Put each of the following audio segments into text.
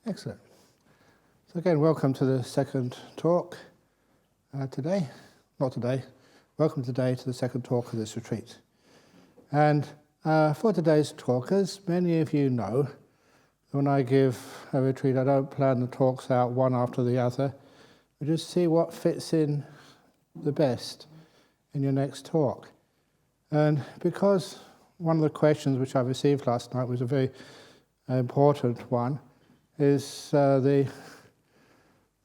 Excellent. So again, welcome to the second talk today. Not today. Welcome today to the second talk of this retreat. And for today's talk, as many of you know, when I give a retreat, I don't plan the talks out one after the other. We just see what fits in the best in your next talk. And because one of the questions which I received last night was a very important one, is the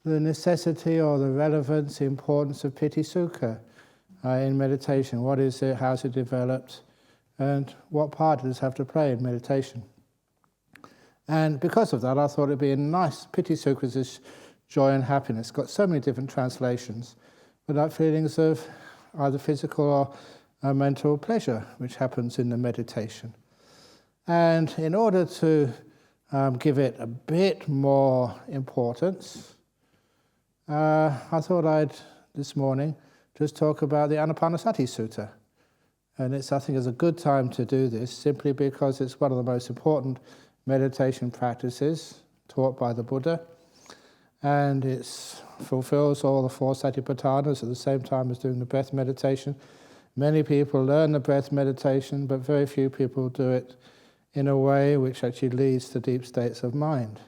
necessity or the relevance, the importance of Piti Sukha in meditation. What is it, how is it developed, and what part does it have to play in meditation? And because of that, I thought it'd be a nice, Piti Sukha is this joy and happiness. It's got so many different translations, but like feelings of either physical or mental pleasure, which happens in the meditation. And in order to give it a bit more importance, I thought I'd, this morning, just talk about the Anapanasati Sutta. And I think it's a good time to do this, simply because it's one of the most important meditation practices taught by the Buddha. And it fulfills all the four satipatthanas at the same time as doing the breath meditation. Many people learn the breath meditation, but very few people do it in a way which actually leads to deep states of mind.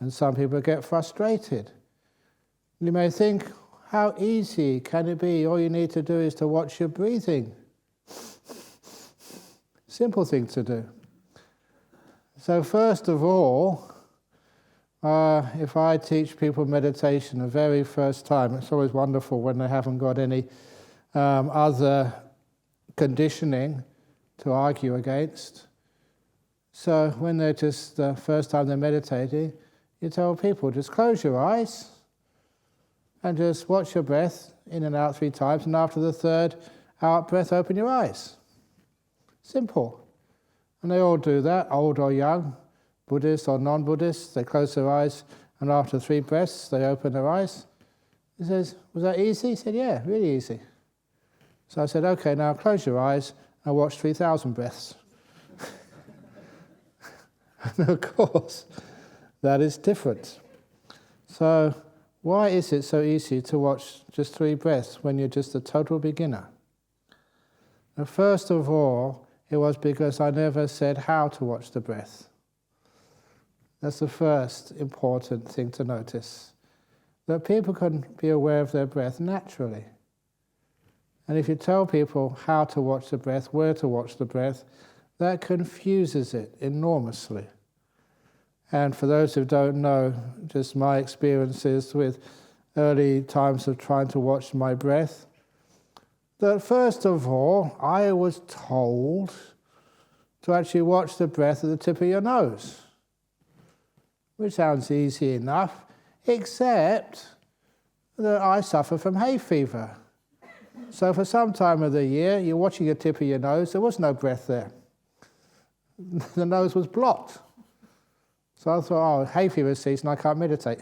And some people get frustrated. You may think, how easy can it be? All you need to do is to watch your breathing. Simple thing to do. So first of all, if I teach people meditation the very first time, it's always wonderful when they haven't got any other conditioning to argue against. So when they're just the first time they're meditating, you tell people, just close your eyes and just watch your breath in and out 3 times, and after the third out breath, open your eyes. Simple. And they all do that, old or young, Buddhist or non-Buddhist. They close their eyes, and after 3 breaths, they open their eyes. He says, was that easy? He said, yeah, really easy. So I said, okay, now close your eyes and watch 3,000 breaths. And of course, that is different. So why is it so easy to watch just 3 breaths when you're just a total beginner? Now, first of all, it was because I never said how to watch the breath. That's the first important thing to notice. That people can be aware of their breath naturally. And if you tell people how to watch the breath, where to watch the breath, that confuses it enormously. And for those who don't know, just my experiences with early times of trying to watch my breath, that first of all, I was told to actually watch the breath at the tip of your nose, which sounds easy enough, except that I suffer from hay fever. So for some time of the year, you're watching the tip of your nose, there was no breath there. The nose was blocked. So I thought, oh, hay fever season, I can't meditate.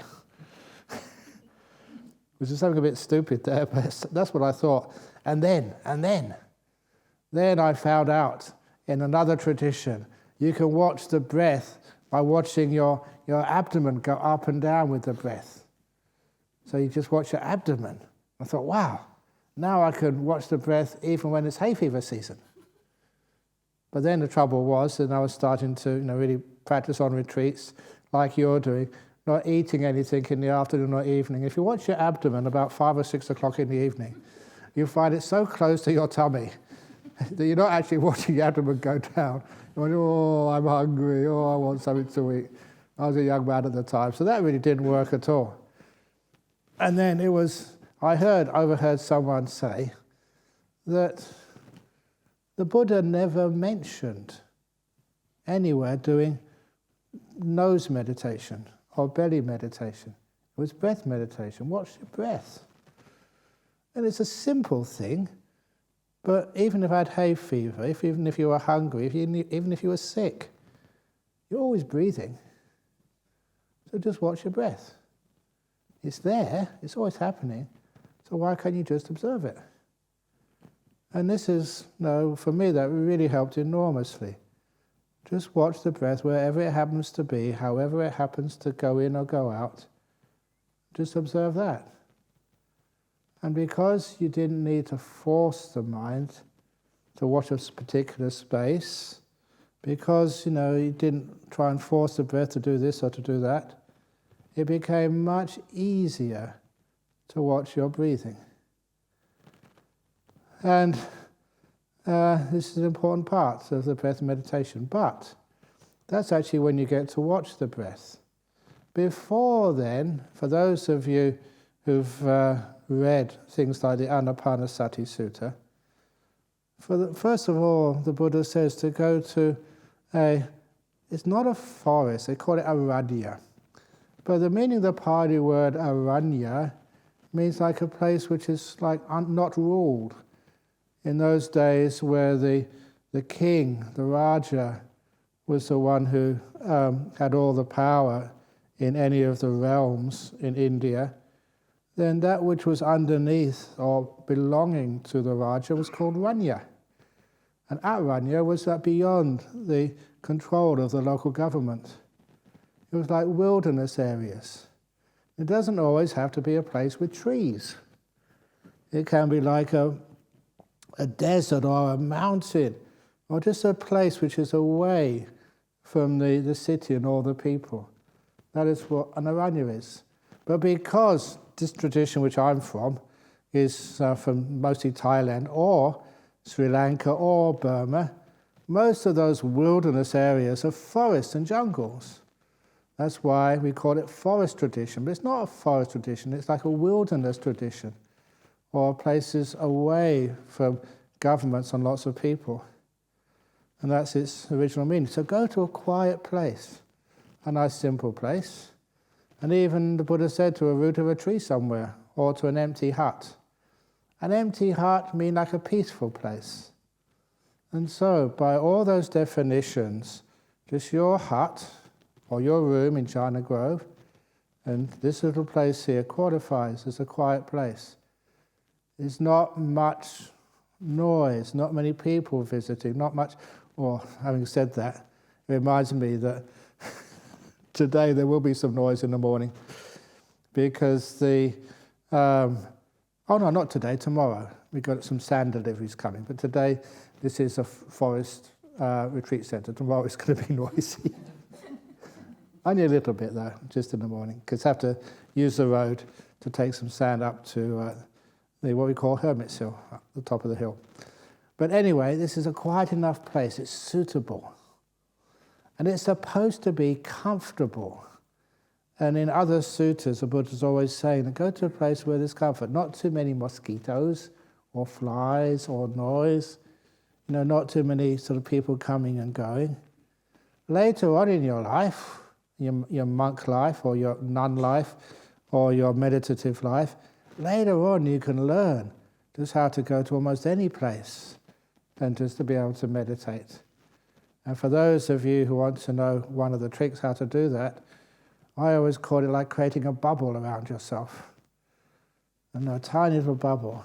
Which is something a bit stupid there, but that's what I thought. And then I found out in another tradition, you can watch the breath by watching your abdomen go up and down with the breath. So you just watch your abdomen. I thought, wow, now I can watch the breath even when it's hay fever season. But then the trouble was that I was starting to really practice on retreats like you're doing, not eating anything in the afternoon or evening. If you watch your abdomen about 5 or 6 o'clock in the evening, you find it so close to your tummy that you're not actually watching your abdomen go down. You're going, oh, I'm hungry, oh, I want something to eat. I was a young man at the time, so that really didn't work at all. And then I overheard someone say that the Buddha never mentioned anywhere doing nose meditation or belly meditation. It was breath meditation. Watch your breath. And it's a simple thing, but even if I had hay fever, even if you were hungry, even if you were sick, you're always breathing. So just watch your breath. It's there, it's always happening, so why can't you just observe it? And this is, for me, that really helped enormously. Just watch the breath wherever it happens to be, however it happens to go in or go out. Just observe that. And because you didn't need to force the mind to watch a particular space, because you didn't try and force the breath to do this or to do that, it became much easier to watch your breathing. And this is an important part of the breath meditation. But that's actually when you get to watch the breath. Before then, for those of you who've read things like the Anapanasati Sutta, first of all, the Buddha says to go to it's not a forest, they call it aranya. But the meaning of the Pali word aranya means like a place which is like not ruled. In those days where the king, the Raja, was the one who had all the power in any of the realms in India, then that which was underneath or belonging to the Raja was called Ranya. And Aranya was beyond the control of the local government. It was like wilderness areas. It doesn't always have to be a place with trees. It can be like a desert or a mountain, or just a place which is away from the city and all the people. That is what an aranya is. But because this tradition which I'm from is from mostly Thailand or Sri Lanka or Burma, most of those wilderness areas are forests and jungles. That's why we call it forest tradition. But it's not a forest tradition, it's like a wilderness tradition, or places away from governments and lots of people. And that's its original meaning. So go to a quiet place, a nice simple place. And even the Buddha said to a root of a tree somewhere, or to an empty hut. An empty hut means like a peaceful place. And so, by all those definitions, just your hut, or your room in Jhana Grove, and this little place here qualifies as a quiet place. There's not much noise, not many people visiting, not much, or having said that, it reminds me that today there will be some noise in the morning because not today, tomorrow. We've got some sand deliveries coming, but today this is a forest retreat centre. Tomorrow it's going to be noisy. Only a little bit though, just in the morning, because I have to use the road to take some sand up to what we call Hermit's Hill, up the top of the hill. But anyway, this is a quiet enough place, it's suitable. And it's supposed to be comfortable. And in other suttas, the Buddha's always saying, go to a place where there's comfort, not too many mosquitoes or flies or noise, not too many sort of people coming and going. Later on in your life, your monk life or your nun life or your meditative life, later on you can learn just how to go to almost any place and just to be able to meditate. And for those of you who want to know one of the tricks how to do that, I always call it like creating a bubble around yourself. And a tiny little bubble.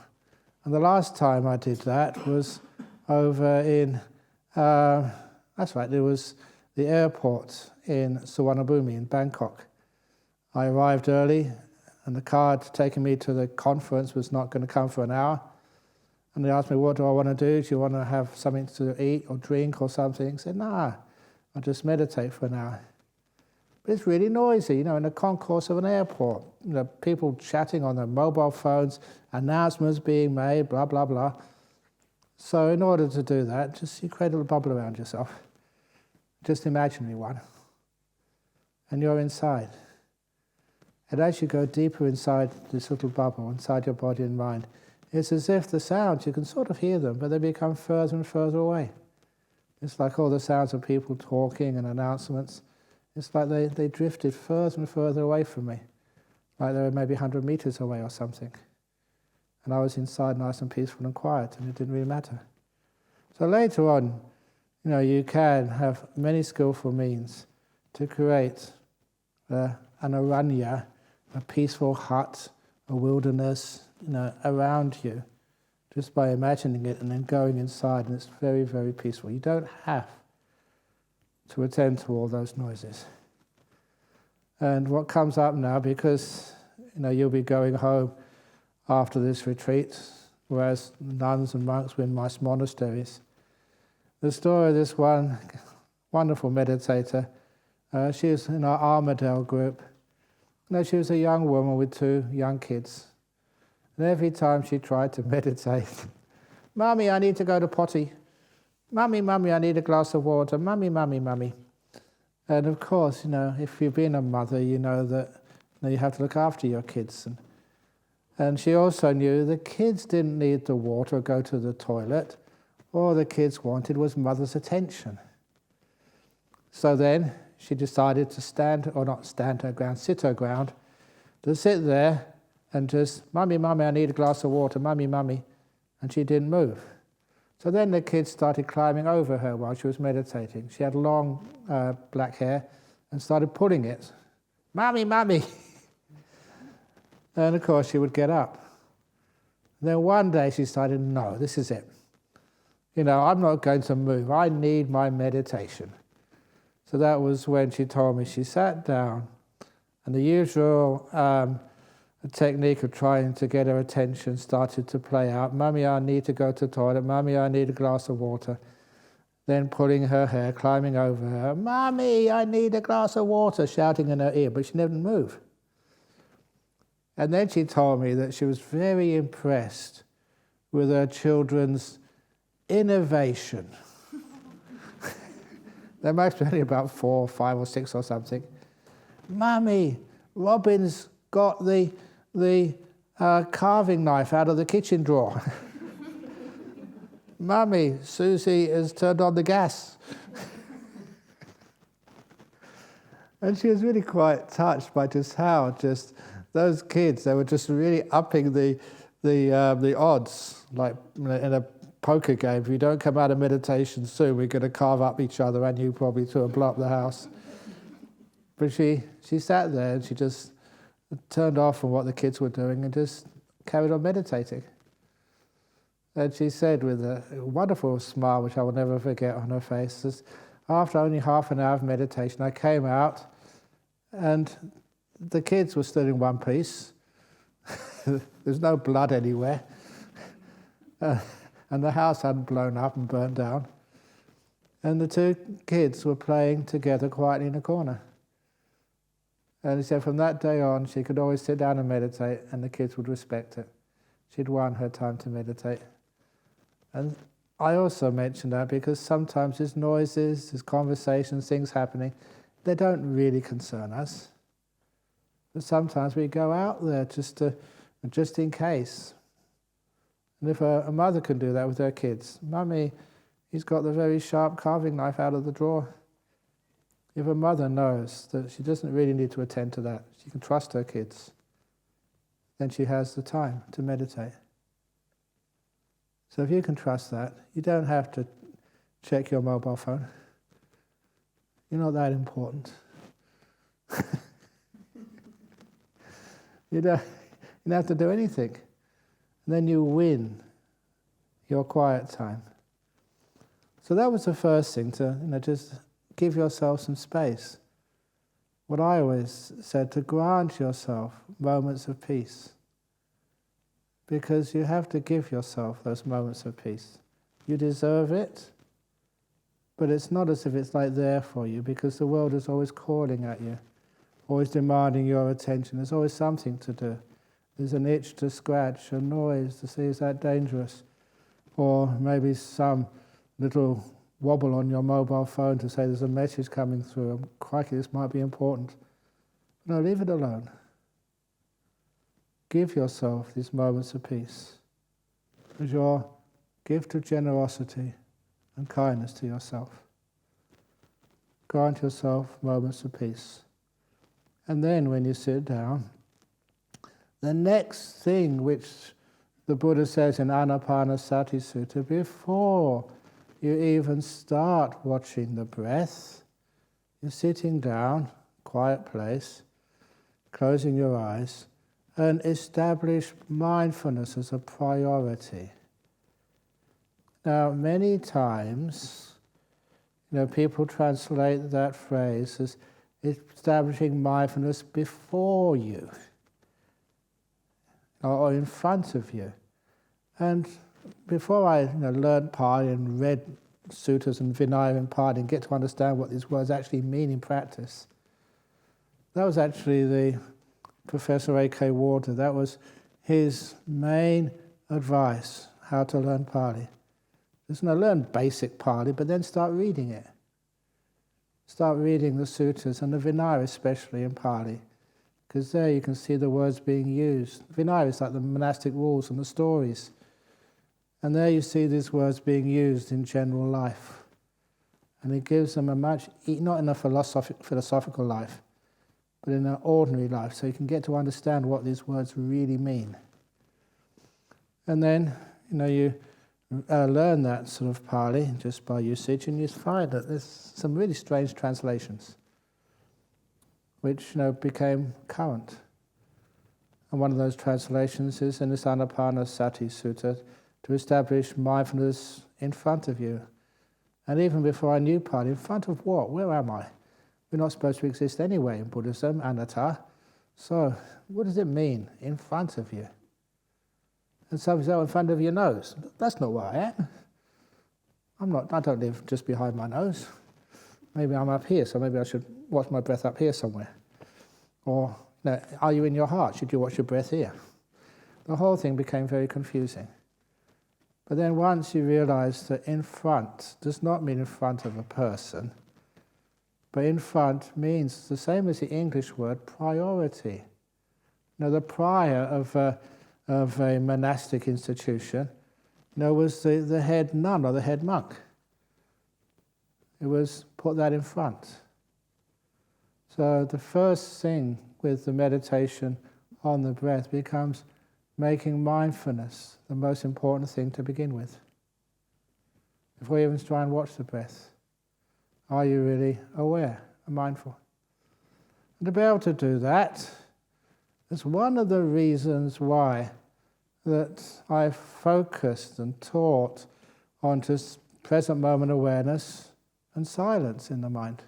And the last time I did that was over in, there was the airport in Suvarnabhumi in Bangkok. I arrived early and the car taking me to the conference was not going to come for an hour. And they asked me, what do I want to do? Do you want to have something to eat or drink or something? I said, nah, I'll just meditate for an hour. But it's really noisy, in the concourse of an airport. People chatting on their mobile phones, announcements being made, blah, blah, blah. So in order to do that, just you create a little bubble around yourself. Just imaginary one. And you're inside. And as you go deeper inside this little bubble, inside your body and mind, it's as if the sounds, you can sort of hear them, but they become further and further away. It's like all the sounds of people talking and announcements. It's like they drifted further and further away from me. Like they were maybe 100 meters away or something. And I was inside nice and peaceful and quiet, and it didn't really matter. So later on, you can have many skillful means to create an aranya, a peaceful hut, a wilderness, around you, just by imagining it and then going inside, and it's very, very peaceful. You don't have to attend to all those noises. And what comes up now, because you'll be going home after this retreat, whereas nuns and monks were in nice monasteries. The story of this one wonderful meditator, she was in our Armadale group. She was a young woman with 2 young kids. And every time she tried to meditate, "Mummy, I need to go to potty. Mummy, Mummy, I need a glass of water. Mummy, Mummy, Mummy." And of course, if you've been a mother, you know that you have to look after your kids. And she also knew the kids didn't need the water or go to the toilet. All the kids wanted was mother's attention. So then she decided to sit her ground, to sit there and just, "Mummy, Mummy, I need a glass of water. Mummy, Mummy." And she didn't move. So then the kids started climbing over her while she was meditating. She had long black hair and started pulling it. "Mummy, Mummy." And of course she would get up. Then one day she decided, "No, this is it. I'm not going to move. I need my meditation." So that was when she told me she sat down, and the usual technique of trying to get her attention started to play out. "Mummy, I need to go to the toilet. Mummy, I need a glass of water." Then pulling her hair, climbing over her. "Mummy, I need a glass of water," shouting in her ear, but she didn't move. And then she told me that she was very impressed with her children's innovation. They must be only about 4, 5 or 6 or something. "Mummy, Robin's got the carving knife out of the kitchen drawer." "Mummy, Susie has turned on the gas." And she was really quite touched by just how those kids, they were just really upping the odds, like in a poker game. If you don't come out of meditation soon, we're going to carve up each other and you probably too and blow up the house. But she sat there and she just turned off from what the kids were doing and just carried on meditating. And she said with a wonderful smile, which I will never forget on her face, after only half an hour of meditation, I came out and the kids were still in one piece. There's no blood anywhere. And the house hadn't blown up and burnt down. And the 2 kids were playing together quietly in a corner. And he said from that day on, she could always sit down and meditate, and the kids would respect it. She'd won her time to meditate. And I also mention that because sometimes there's noises, there's conversations, things happening. They don't really concern us. But sometimes we go out there just in case. And if a mother can do that with her kids, "Mummy, he's got the very sharp carving knife out of the drawer." If a mother knows that she doesn't really need to attend to that, she can trust her kids, then she has the time to meditate. So if you can trust that, you don't have to check your mobile phone. You're not that important. You don't have to do anything. And then you win your quiet time. So that was the first thing, to just give yourself some space. What I always said, to grant yourself moments of peace. Because you have to give yourself those moments of peace. You deserve it, but it's not as if it's like there for you, because the world is always calling at you, always demanding your attention. There's always something to do. There's an itch to scratch, a noise to see, is that dangerous? Or maybe some little wobble on your mobile phone to say there's a message coming through, and crikey, this might be important. No, leave it alone. Give yourself these moments of peace as your gift of generosity and kindness to yourself. Grant yourself moments of peace. And then when you sit down, the next thing which the Buddha says in Anapanasati Sutta, before you even start watching the breath, you're sitting down, quiet place, closing your eyes, and establish mindfulness as a priority. Now, many times People translate that phrase as establishing mindfulness before you, or in front of you. And before I learned Pali and read sutras and Vinaya in Pali and get to understand what these words actually mean in practice, that was actually the Professor A.K. Warder. That was his main advice, how to learn Pali. Just learn basic Pali, but then start reading it. Start reading the sutras, and the Vinaya especially in Pali, because there you can see the words being used. Vinaya is like the monastic rules and the stories. And there you see these words being used in general life. And it gives them a much, not in a philosophical life, but in an ordinary life, so you can get to understand what these words really mean. And then, you learn that sort of Pali just by usage, and you find that there's some really strange translations which became current. And one of those translations is in this Anapanasati Sutta, to establish mindfulness in front of you. And even before I knew Pali, in front of what? Where am I? We're not supposed to exist anyway in Buddhism, anatta. So what does it mean, in front of you? And some say, in front of your nose. That's not where I am. I don't live just behind my nose. Maybe I'm up here, so maybe I should watch my breath up here somewhere. Or, are you in your heart? Should you watch your breath here? The whole thing became very confusing. But then once you realize that in front does not mean in front of a person, but in front means the same as the English word priority. The prior of a monastic institution, was the head nun or the head monk. It was put that in front. So the first thing with the meditation on the breath becomes making mindfulness the most important thing to begin with. Before you even try and watch the breath, are you really aware and mindful? And to be able to do that is one of the reasons why that I've focused and taught on just present moment awareness and silence in the mind.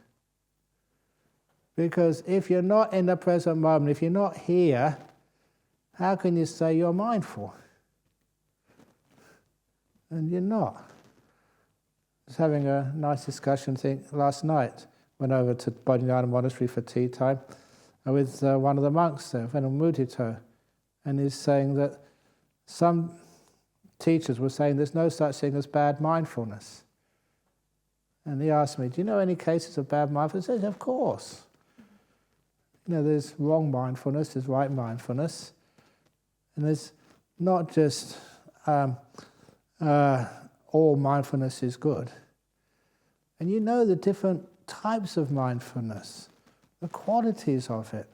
Because if you're not in the present moment, if you're not here, how can you say you're mindful? And you're not. I was having a nice discussion last night. Went over to Bodhinyana Monastery for tea time with one of the monks there, Venerable Mudito, and he's saying that some teachers were saying there's no such thing as bad mindfulness. And he asked me, do you know any cases of bad mindfulness? I said, of course. There's wrong mindfulness, there's right mindfulness. And there's not just all mindfulness is good. And the different types of mindfulness, the qualities of it.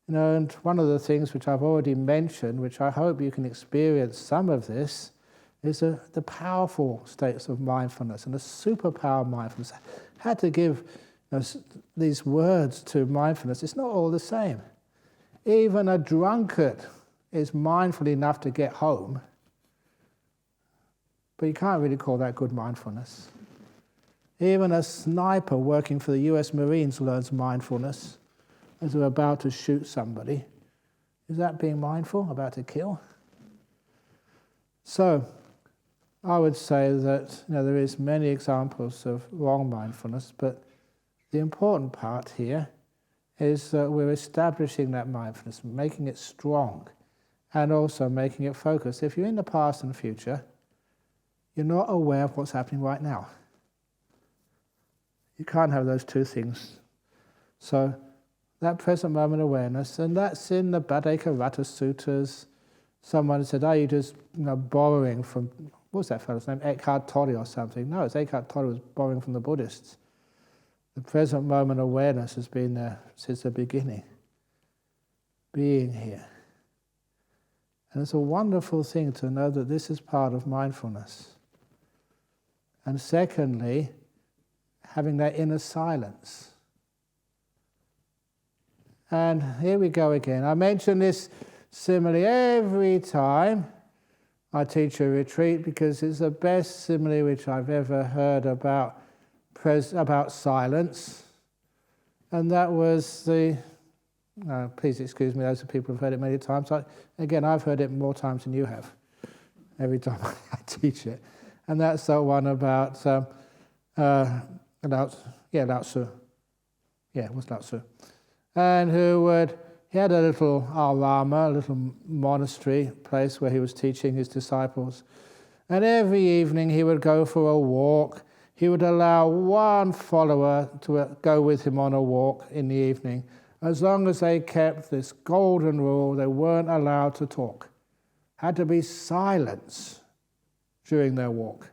And one of the things which I've already mentioned, which I hope you can experience some of this, is the powerful states of mindfulness and the superpower of mindfulness. I had to give these words to mindfulness. It's not all the same. Even a drunkard is mindful enough to get home, but you can't really call that good mindfulness. Even a sniper working for the US Marines learns mindfulness as they're about to shoot somebody. Is that being mindful, about to kill? So, I would say that there is many examples of wrong mindfulness, but the important part here is that we're establishing that mindfulness, making it strong, and also making it focused. If you're in the past and future, you're not aware of what's happening right now. You can't have those two things. So that present moment awareness, and that's in the Bhaddeka Suttas. Someone said, are you just borrowing from, what was that fellow's name? Eckhart Tolle or something. No, it's Eckhart Tolle was borrowing from the Buddhists. The present moment awareness has been there since the beginning. Being here. And it's a wonderful thing to know that this is part of mindfulness. And secondly, having that inner silence. And here we go again. I mention this simile every time I teach a retreat because it's the best simile which I've ever heard about about silence, and that was the... please excuse me, those people have heard it many times. I've heard it more times than you have, every time I teach it. And that's the one about Lao Tzu. Yeah, it was Lao Tzu. And he had a little arama, a little monastery place where he was teaching his disciples. And every evening he would go for a walk. He would allow one follower to go with him on a walk in the evening. As long as they kept this golden rule, they weren't allowed to talk. Had to be silence during their walk.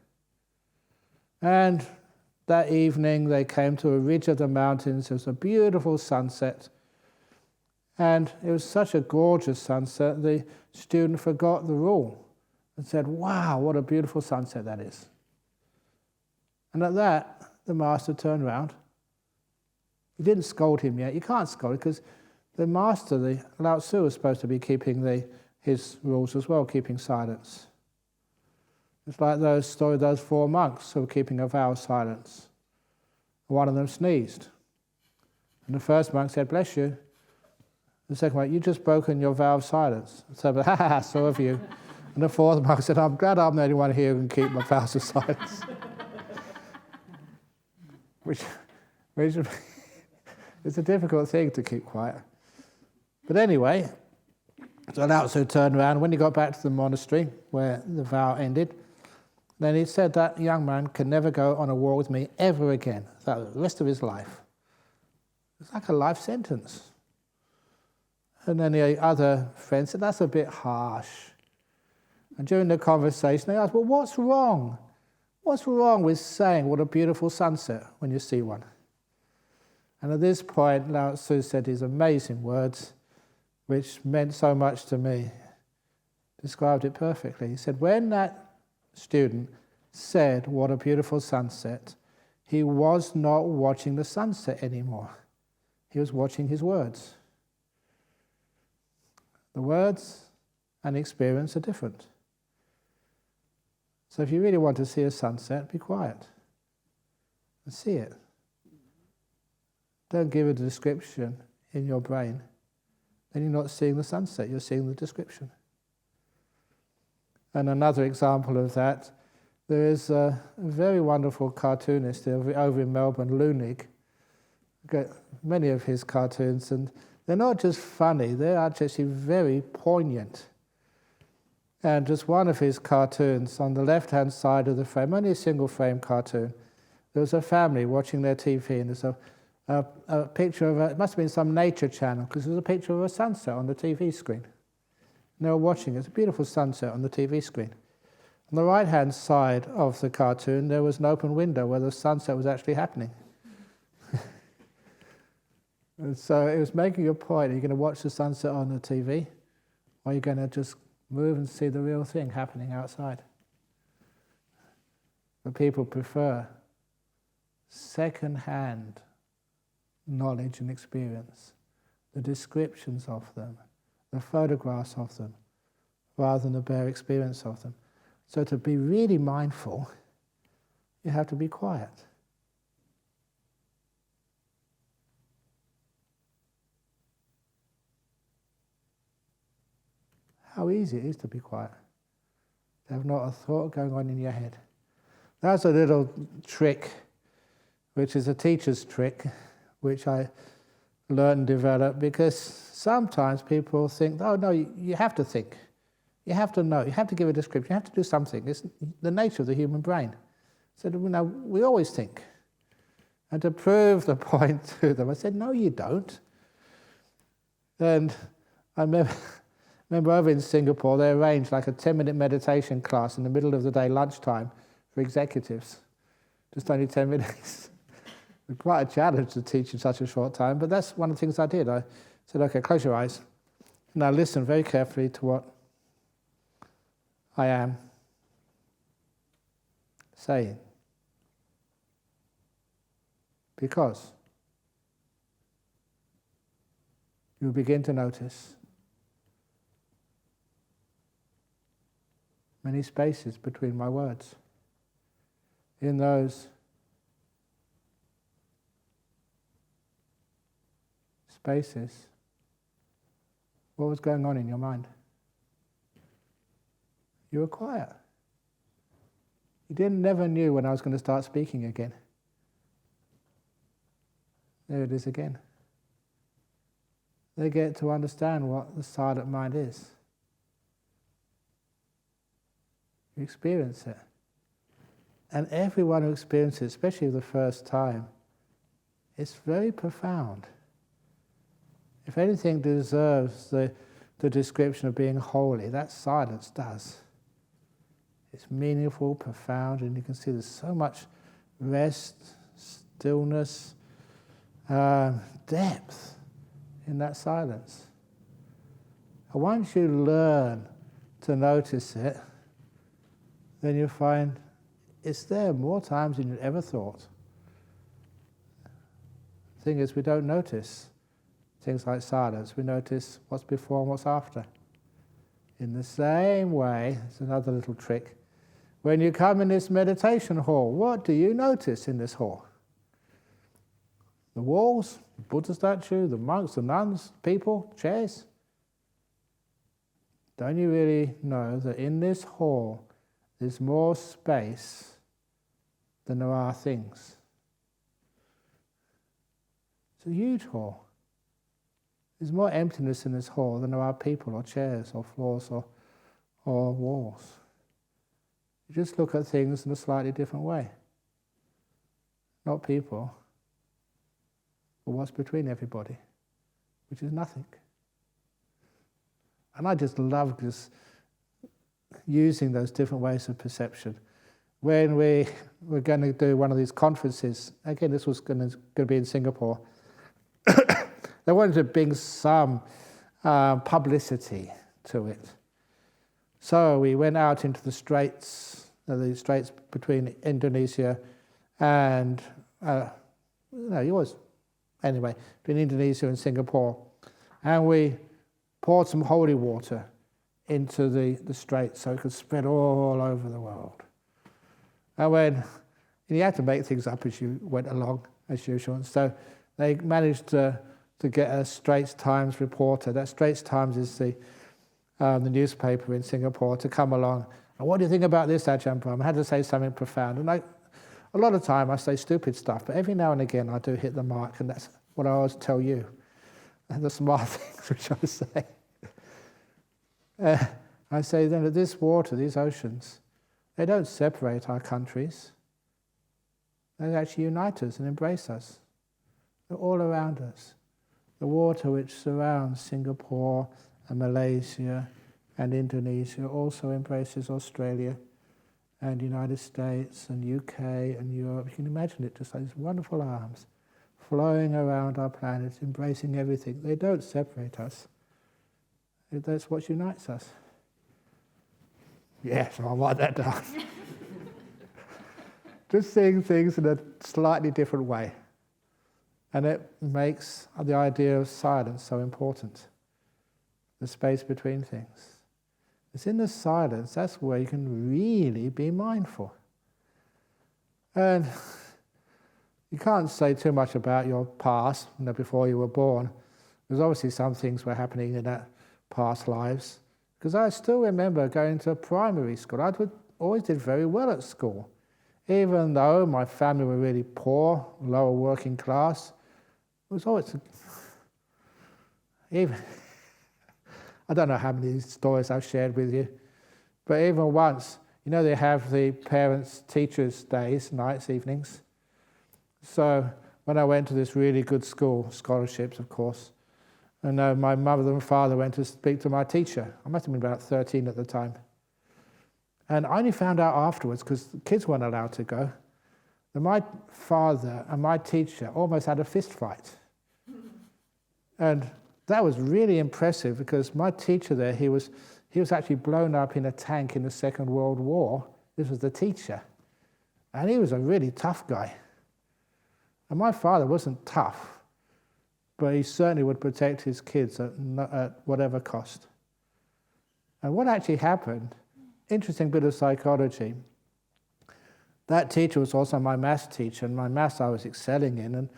And that evening they came to a ridge of the mountains. There was a beautiful sunset. And it was such a gorgeous sunset, the student forgot the rule and said, "Wow, what a beautiful sunset that is." And at that, the master turned around. He didn't scold him yet. You can't scold him because the master, the Lao Tzu, was supposed to be keeping his rules as well, keeping silence. It's like those 4 monks who were keeping a vow of silence. One of them sneezed. And the first monk said, "Bless you." The second monk, "You just broken your vow of silence." So, so have you. And the fourth monk said, "I'm glad I'm the only one here who can keep my vows of silence." which it's a difficult thing to keep quiet. But anyway, so Lao Tzu turned around. When he got back to the monastery where the vow ended, then he said, "That young man can never go on a walk with me ever again." So the rest of his life. It's like a life sentence. And then the other friend said, "That's a bit harsh." And during the conversation, they asked, "Well, what's wrong? What's wrong with saying what a beautiful sunset when you see one?" And at this point, Lao Tzu said these amazing words, which meant so much to me. Described it perfectly. He said, when that student said, "What a beautiful sunset," he was not watching the sunset anymore. He was watching his words. The words and the experience are different. So if you really want to see a sunset, be quiet and see it. Don't give it a description in your brain. Then you're not seeing the sunset, you're seeing the description. And another example of that, there is a very wonderful cartoonist over in Melbourne, Lunig. Got many of his cartoons, and they're not just funny, they're actually very poignant. And just one of his cartoons, on the left-hand side of the frame, only a single frame cartoon, there was a family watching their TV, and there's a picture of it must have been some nature channel, because there's a picture of a sunset on the TV screen. And they were watching it. It's a beautiful sunset on the TV screen. On the right-hand side of the cartoon, there was an open window where the sunset was actually happening. And so it was making a point. Are you going to watch the sunset on the TV? Or are you going to just move and see the real thing happening outside? But people prefer second-hand knowledge and experience, the descriptions of them, the photographs of them, rather than the bare experience of them. So to be really mindful, you have to be quiet. How easy it is to be quiet. To have not a thought going on in your head. That's a little trick, which is a teacher's trick, which I learned and developed, because sometimes people think, "Oh no, you have to think. You have to know. You have to give a description. You have to do something." It's the nature of the human brain. So we always think. And to prove the point to them, I said, "No, you don't." And I remember over in Singapore, they arranged like a 10-minute meditation class in the middle of the day, lunchtime, for executives. Just only 10 minutes. Quite a challenge to teach in such a short time, but that's one of the things I did. I said, "Okay, close your eyes. Now listen very carefully to what I am saying." Because you'll begin to notice many spaces between my words. In those spaces, what was going on in your mind? You were quiet. You never knew when I was going to start speaking again. There it is again. They get to understand what the silent mind is. You experience it. And everyone who experiences it, especially the first time, it's very profound. If anything deserves the description of being holy, that silence does. It's meaningful, profound, and you can see there's so much rest, stillness, depth in that silence. And once you learn to notice it, then you find it's there more times than you ever thought. The thing is, we don't notice things like silence. We notice what's before and what's after. In the same way, it's another little trick. When you come in this meditation hall, what do you notice in this hall? The walls, the Buddha statue, the monks, the nuns, people, chairs. Don't you really know that in this hall there's more space than there are things? It's a huge hall. There's more emptiness in this hall than there are people or chairs or floors or walls. You just look at things in a slightly different way. Not people, but what's between everybody, which is nothing. And I just love using those different ways of perception. When we were going to do one of these conferences, again, this was going to be in Singapore, they wanted to bring some publicity to it. So we went out into the straits between Indonesia and, between Indonesia and Singapore. And we poured some holy water into the straits so it could spread all over the world. And you had to make things up as you went along, as usual. And so they managed to get a Straits Times reporter. That Straits Times is the newspaper in Singapore, to come along. And what do you think about this, Ajahn Brahm? I had to say something profound. And a lot of time I say stupid stuff, but every now and again I do hit the mark, and that's what I always tell you. And the smart things which I say. I say then that this water, these oceans, they don't separate our countries. They actually unite us and embrace us. They're all around us. The water which surrounds Singapore and Malaysia and Indonesia also embraces Australia and United States and UK and Europe. You can imagine it, just like these wonderful arms flowing around our planet, embracing everything. They don't separate us. That's what unites us. Yes, I'll write that down. Just seeing things in a slightly different way. And it makes the idea of silence so important. The space between things. It's in the silence, that's where you can really be mindful. And you can't say too much about your past, before you were born. There's obviously some things were happening in that past lives. Because I still remember going to primary school. I always did very well at school. Even though my family were really poor, lower working class, it was always... I don't know how many stories I've shared with you, but even once, they have the parents' teachers' days, nights, evenings. So when I went to this really good school, scholarships, of course, and my mother and father went to speak to my teacher. I must have been about 13 at the time. And I only found out afterwards, because the kids weren't allowed to go, that my father and my teacher almost had a fist fight. And that was really impressive, because my teacher there, he was actually blown up in a tank in the Second World War. This was the teacher. And he was a really tough guy. And my father wasn't tough, but he certainly would protect his kids at whatever cost. And what actually happened, interesting bit of psychology, that teacher was also my maths teacher, and my maths I was excelling in, and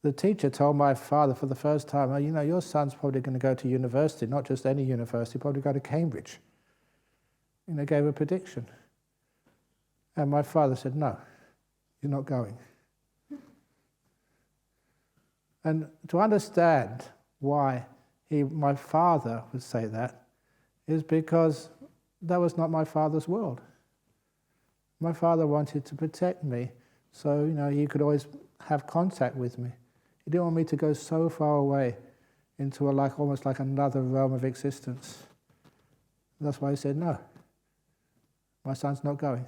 the teacher told my father for the first time, oh, your son's probably going to go to university, not just any university, probably go to Cambridge. Gave a prediction. And my father said, no, you're not going. And to understand why my father would say that is because that was not my father's world. My father wanted to protect me, so he could always have contact with me. He didn't want me to go so far away into almost like another realm of existence. That's why he said, no, my son's not going.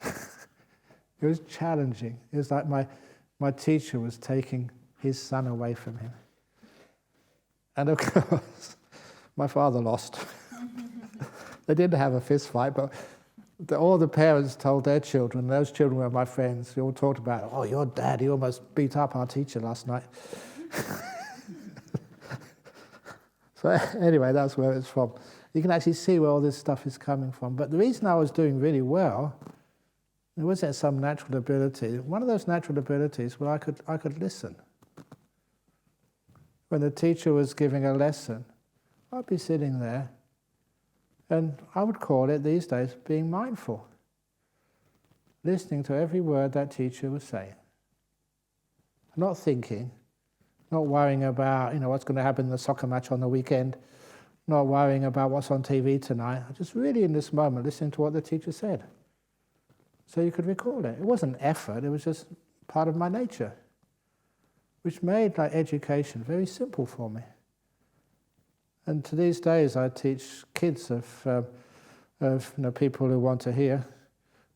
It was challenging. It was like my teacher was taking his son away from him. And of course, my father lost. They didn't have a fist fight, but all the parents told their children, those children were my friends, they all talked about, oh, your dad, he almost beat up our teacher last night. So anyway, that's where it's from. You can actually see where all this stuff is coming from. But the reason I was doing really well, it wasn't some natural ability. One of those natural abilities where I could listen. When the teacher was giving a lesson, I'd be sitting there, and I would call it these days being mindful. Listening to every word that teacher was saying. Not thinking, not worrying about what's going to happen in the soccer match on the weekend, not worrying about what's on TV tonight. Just really in this moment listening to what the teacher said. So you could recall it. It wasn't effort, it was just part of my nature, which made education very simple for me. And to these days I teach kids of people who want to hear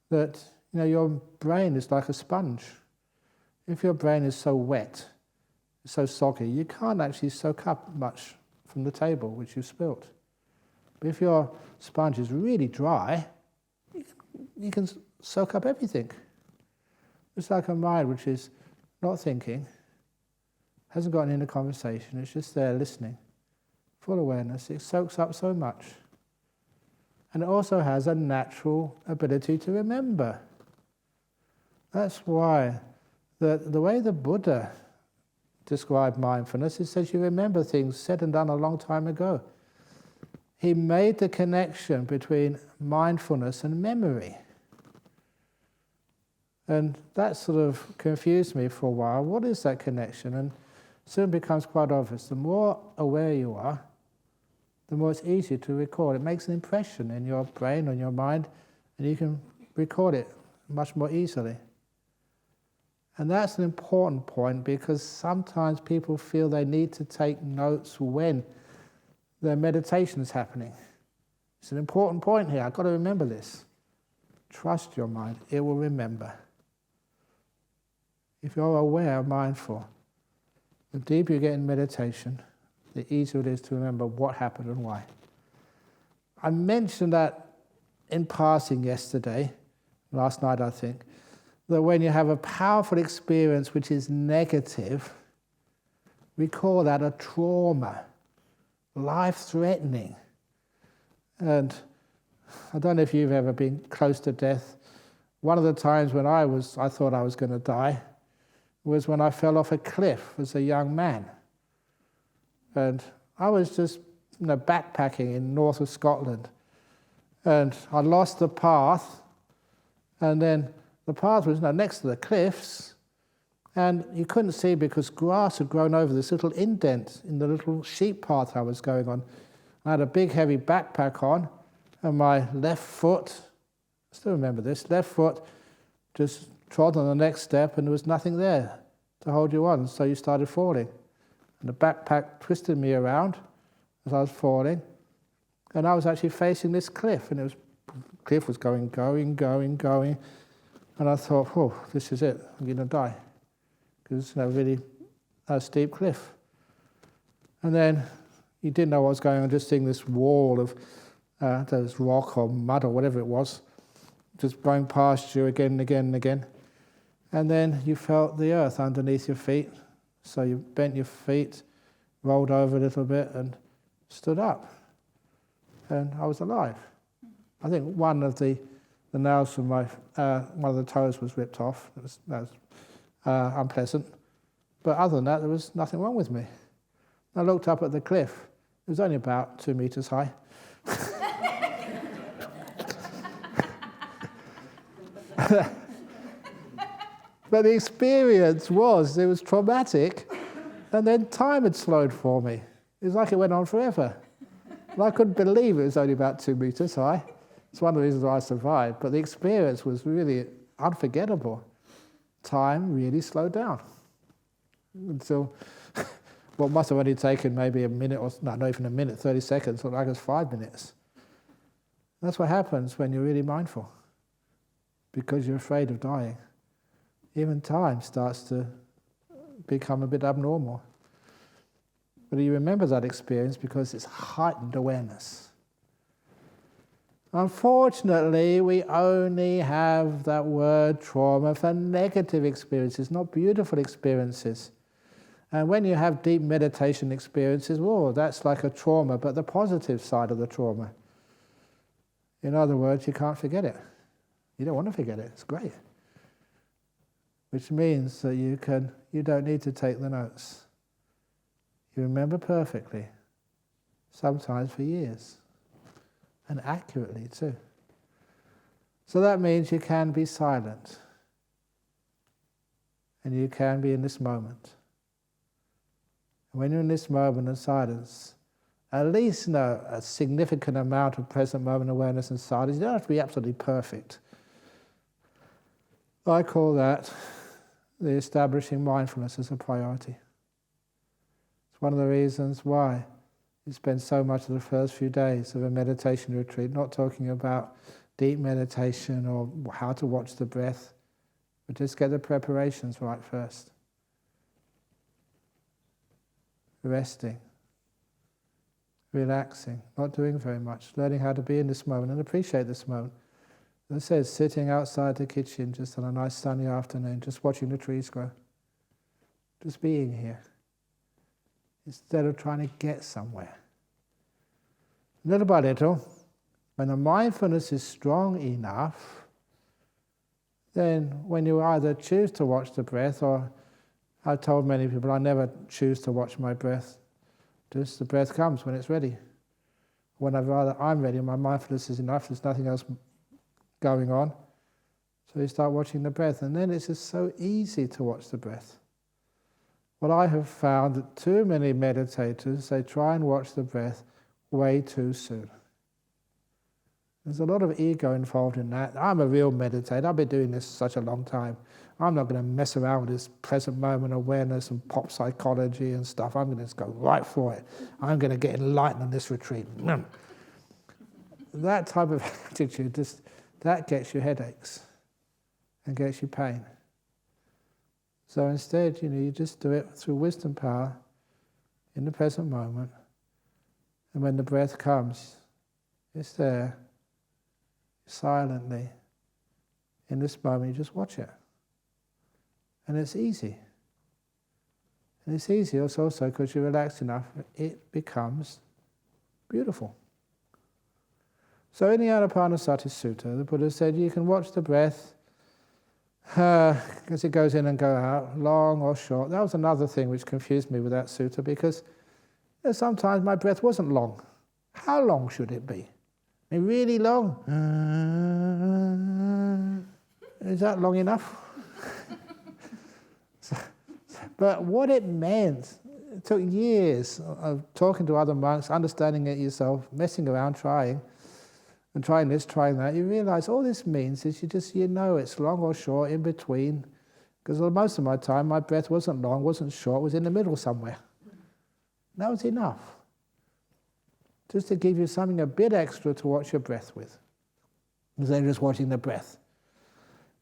that your brain is like a sponge. If your brain is so wet, so soggy, you can't actually soak up much from the table which you've spilt. But if your sponge is really dry, you can soak up everything. It's like a mind which is not thinking, hasn't gotten into conversation, it's just there listening, full awareness. It soaks up so much. And it also has a natural ability to remember. That's why the way the Buddha described mindfulness, it says you remember things said and done a long time ago. He made the connection between mindfulness and memory. And that sort of confused me for a while. What is that connection? And soon becomes quite obvious. The more aware you are, the more it's easy to record. It makes an impression in your brain, on your mind, and you can record it much more easily. And that's an important point because sometimes people feel they need to take notes when their meditation is happening. It's an important point here. I've got to remember this. Trust your mind. It will remember. If you're aware, mindful, the deeper you get in meditation, the easier it is to remember what happened and why. I mentioned that in passing yesterday, last night I think, that when you have a powerful experience which is negative, we call that a trauma, life-threatening. And I don't know if you've ever been close to death. One of the times when I thought I was going to die was when I fell off a cliff as a young man. And I was just backpacking in north of Scotland. And I lost the path, and then the path was next to the cliffs, and you couldn't see because grass had grown over this little indent in the little sheep path I was going on. I had a big heavy backpack on, and my left foot, I still remember this, left foot just trod on the next step and there was nothing there to hold you on, so you started falling. And the backpack twisted me around as I was falling, and I was actually facing this cliff, and the cliff was going, and I thought, oh, this is it, I'm going to die. Because it's a really steep cliff. And then you didn't know what was going on, just seeing this wall of those rock or mud or whatever it was, just going past you again and again and again. And then you felt the earth underneath your feet, so you bent your feet, rolled over a little bit and stood up. And I was alive. I think one of the nails from my one of the toes was ripped off. That was unpleasant. But other than that, there was nothing wrong with me. I looked up at the cliff. It was only about 2 meters high. But the experience was, it was traumatic, and then time had slowed for me. It was like it went on forever. And I couldn't believe it was only about 2 meters high. It's one of the reasons why I survived, but the experience was really unforgettable. Time really slowed down. Until what must have only taken maybe a minute, or not even a minute, 30 seconds, or like it was 5 minutes. That's what happens when you're really mindful, because you're afraid of dying. Even time starts to become a bit abnormal. But you remember that experience because it's heightened awareness. Unfortunately, we only have that word trauma for negative experiences, not beautiful experiences. And when you have deep meditation experiences, well, that's like a trauma, but the positive side of the trauma. In other words, you can't forget it. You don't want to forget it. It's great. Which means that you don't need to take the notes. You remember perfectly, sometimes for years, and accurately too. So that means you can be silent, and you can be in this moment. And when you're in this moment of silence, at least know a significant amount of present moment awareness and silence. You don't have to be absolutely perfect. I call that the establishing mindfulness as a priority. It's one of the reasons why you spend so much of the first few days of a meditation retreat not talking about deep meditation or how to watch the breath, but just get the preparations right first. Resting, relaxing, not doing very much, learning how to be in this moment and appreciate this moment. As I said, sitting outside the kitchen just on a nice sunny afternoon, just watching the trees grow. Just being here. Instead of trying to get somewhere. Little by little, when the mindfulness is strong enough, then when you either choose to watch the breath, or I've told many people I never choose to watch my breath, just the breath comes when it's ready. Whenever I'm ready, my mindfulness is enough, there's nothing else going on. So you start watching the breath, and then it's just so easy to watch the breath. What I have found that too many meditators, they try and watch the breath way too soon. There's a lot of ego involved in that. I'm a real meditator, I've been doing this such a long time. I'm not going to mess around with this present moment awareness and pop psychology and stuff. I'm going to just go right for it. I'm going to get enlightened on this retreat. That type of attitude, that gets you headaches and gets you pain. So instead, you just do it through wisdom power in the present moment. And when the breath comes, it's there, silently. In this moment, you just watch it. And it's easy. And it's easy also because you're relaxed enough, it becomes beautiful. So in the Anapanasati Sutta, the Buddha said you can watch the breath as it goes in and go out, long or short. That was another thing which confused me with that sutta, because sometimes my breath wasn't long. How long should it be? I mean, really long? Is that long enough? But what it meant, it took years of talking to other monks, understanding it yourself, messing around, trying, and trying this, trying that. You realize all this means is you know it's long or short, in between, because most of my time my breath wasn't long, wasn't short, was in the middle somewhere. That was enough. Just to give you something a bit extra to watch your breath with, instead of just watching the breath.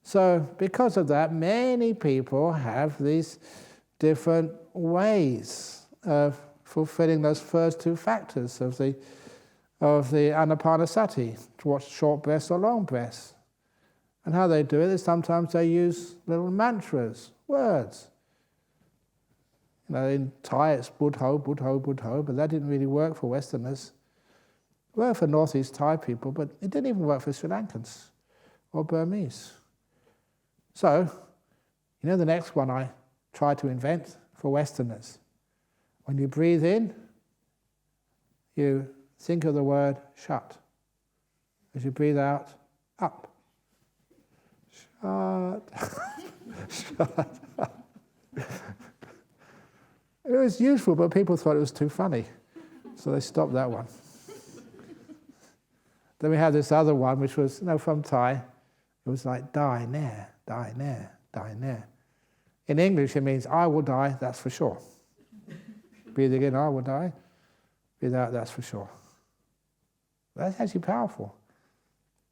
So because of that, many people have these different ways of fulfilling those first two factors of the Anapanasati, to watch short breaths or long breaths. And how they do it is sometimes they use little mantras, words. In Thai it's Buddho, Buddho, Buddho, but that didn't really work for Westerners. It worked for Northeast Thai people, but it didn't even work for Sri Lankans or Burmese. So, the next one I tried to invent, for Westerners. When you breathe in, you think of the word shut. As you breathe out, up. Shut. Shut. It was useful, but people thought it was too funny. So they stopped that one. Then we had this other one, which was, from Thai. It was like, die near, die near, die near. In English, it means, I will die, that's for sure. Breathing in, I will die. Breathe out, that's for sure. That's actually powerful.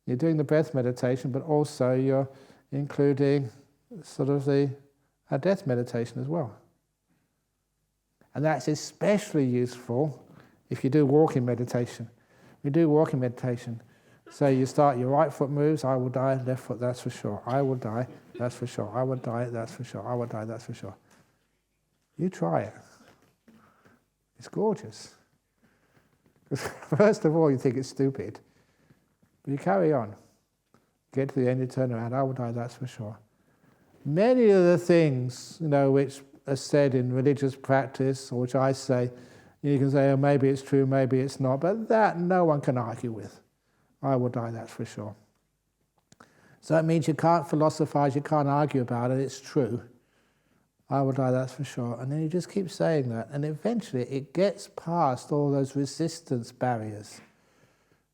You're doing the breath meditation, but also you're including sort of a death meditation as well. And that's especially useful if you do walking meditation. We do walking meditation. So you start, your right foot moves, I will die, left foot, that's for sure. I will die, that's for sure. I will die, that's for sure. I will die, that's for sure. You try it. It's gorgeous. First of all, you think it's stupid. But you carry on. Get to the end, you turn around, I will die, that's for sure. Many of the things, which are said in religious practice, or which I say, you can say, oh, maybe it's true, maybe it's not, but that no one can argue with. I will die, that's for sure. So that means you can't philosophize, you can't argue about it, it's true. I will die, that's for sure. And then you just keep saying that, and eventually it gets past all those resistance barriers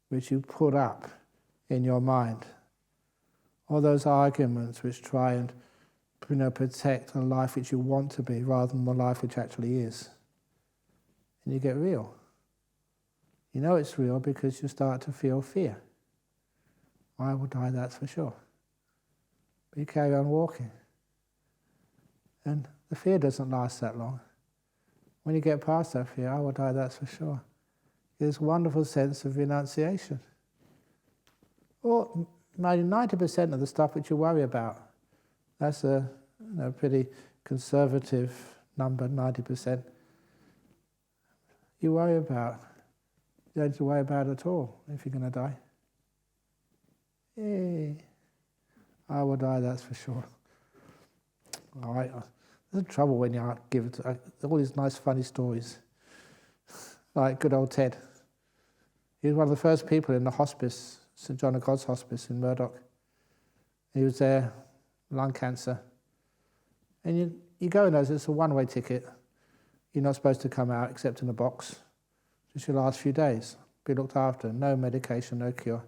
which you put up in your mind. All those arguments which try and protect a life which you want to be rather than the life which actually is. And you get real. You know it's real because you start to feel fear. I will die, that's for sure. But you carry on walking. And the fear doesn't last that long. When you get past that fear, I will die, that's for sure. There's a wonderful sense of renunciation. Or 90% of the stuff which you worry about. That's a pretty conservative number, 90%. You worry about. You don't have to worry about it at all if you're going to die. Yay. I will die, that's for sure. All right. There's trouble when you give all these nice funny stories. Like good old Ted. He was one of the first people in the hospice, St. John of God's Hospice in Murdoch. He was there, lung cancer. And you go in those, it's a one-way ticket. You're not supposed to come out except in a box. Just your last few days. Be looked after. No medication, no cure.